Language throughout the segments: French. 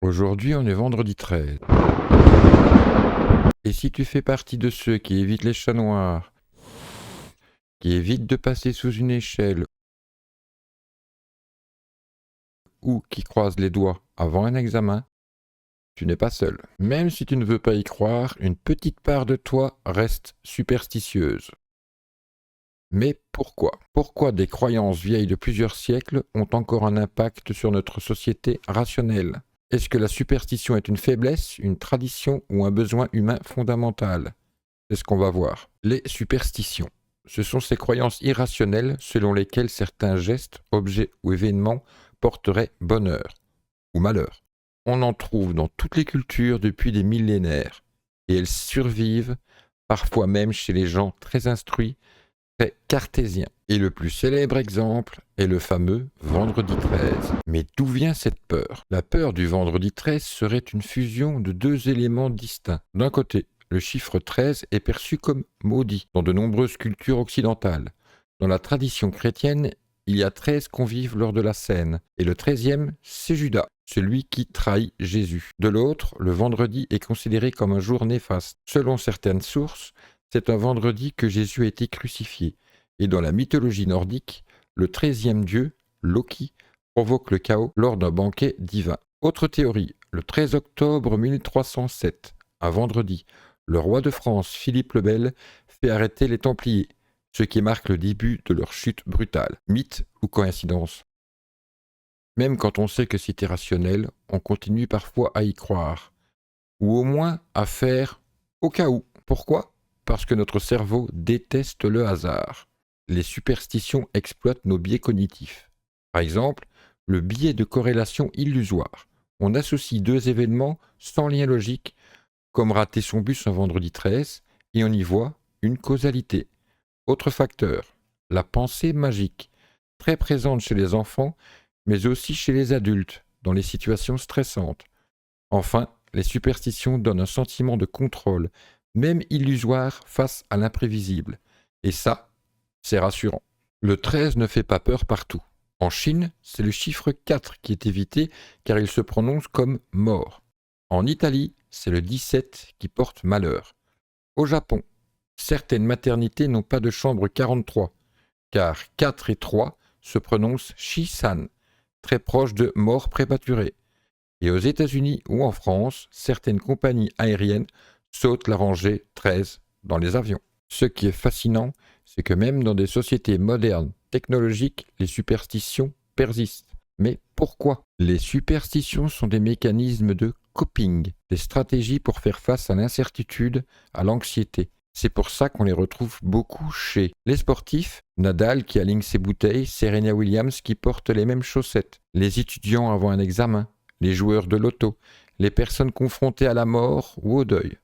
Aujourd'hui, on est vendredi 13. Et si tu fais partie de ceux qui évitent les chats noirs, qui évitent de passer sous une échelle ou qui croisent les doigts avant un examen, tu n'es pas seul. Même si tu ne veux pas y croire, une petite part de toi reste superstitieuse. Mais pourquoi? Pourquoi des croyances vieilles de plusieurs siècles ont encore un impact sur notre société rationnelle? Est-ce que la superstition est une faiblesse, une tradition ou un besoin humain fondamental? C'est ce qu'on va voir. Les superstitions. Ce sont ces croyances irrationnelles selon lesquelles certains gestes, objets ou événements porteraient bonheur ou malheur. On en trouve dans toutes les cultures depuis des millénaires et elles survivent parfois même chez les gens très instruits, très cartésiens. Et le plus célèbre exemple est le fameux vendredi 13. Mais d'où vient cette peur? La peur du vendredi 13 serait une fusion de deux éléments distincts. D'un côté, le chiffre 13 est perçu comme maudit dans de nombreuses cultures occidentales. Dans la tradition chrétienne, il y a 13 convives lors de la scène, et le 13e, c'est Judas, celui qui trahit Jésus. De l'autre, le vendredi est considéré comme un jour néfaste. Selon certaines sources, c'est un vendredi que Jésus a été crucifié. Et dans la mythologie nordique, le 13e dieu, Loki, provoque le chaos lors d'un banquet divin. Autre théorie, le 13 octobre 1307, un vendredi, le roi de France, Philippe le Bel, fait arrêter les Templiers, ce qui marque le début de leur chute brutale. Mythe ou coïncidence? Même quand on sait que c'est irrationnel, on continue parfois à y croire, ou au moins à faire au cas où. Pourquoi? Parce que notre cerveau déteste le hasard. Les superstitions exploitent nos biais cognitifs. Par exemple, le biais de corrélation illusoire. On associe deux événements sans lien logique, comme rater son bus un vendredi 13, et on y voit une causalité. Autre facteur, la pensée magique, très présente chez les enfants, mais aussi chez les adultes, dans les situations stressantes. Enfin, les superstitions donnent un sentiment de contrôle, même illusoire face à l'imprévisible. Et ça, c'est rassurant. Le 13 ne fait pas peur partout. En Chine, c'est le chiffre 4 qui est évité car il se prononce comme mort. En Italie, c'est le 17 qui porte malheur. Au Japon, certaines maternités n'ont pas de chambre 43, car 4 et 3 se prononcent Shi-san, très proche de mort prématurée. Et aux États-Unis ou en France, certaines compagnies aériennes sautent la rangée 13 dans les avions. Ce qui est fascinant, c'est que même dans des sociétés modernes, technologiques, les superstitions persistent. Mais pourquoi? Les superstitions sont des mécanismes de coping, des stratégies pour faire face à l'incertitude, à l'anxiété. C'est pour ça qu'on les retrouve beaucoup chez les sportifs, Nadal qui aligne ses bouteilles, Serena Williams qui porte les mêmes chaussettes, les étudiants avant un examen, les joueurs de loto, les personnes confrontées à la mort ou au deuil.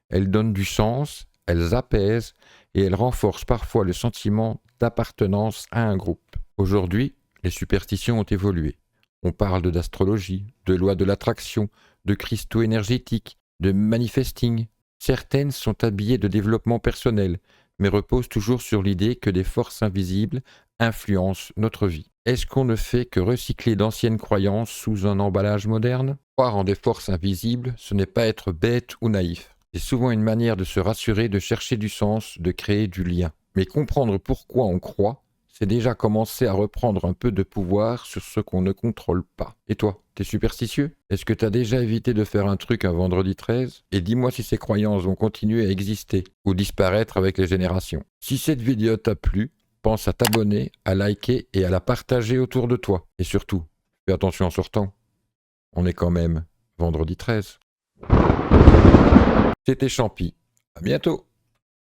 Elles donnent du sens, elles apaisent et elles renforcent parfois le sentiment d'appartenance à un groupe. Aujourd'hui, les superstitions ont évolué. On parle d'astrologie, de loi de l'attraction, de cristaux énergétiques, de manifesting. Certaines sont habillées de développement personnel, mais reposent toujours sur l'idée que des forces invisibles influencent notre vie. Est-ce qu'on ne fait que recycler d'anciennes croyances sous un emballage moderne? Croire en des forces invisibles, ce n'est pas être bête ou naïf. C'est souvent une manière de se rassurer, de chercher du sens, de créer du lien. Mais comprendre pourquoi on croit, c'est déjà commencer à reprendre un peu de pouvoir sur ce qu'on ne contrôle pas. Et toi, t'es superstitieux? Est-ce que t'as déjà évité de faire un truc un vendredi 13? Et dis-moi si ces croyances vont continuer à exister ou disparaître avec les générations. Si cette vidéo t'a plu, pense à t'abonner, à liker et à la partager autour de toi. Et surtout, fais attention en sortant. On est quand même vendredi 13. C'était Champi. À bientôt.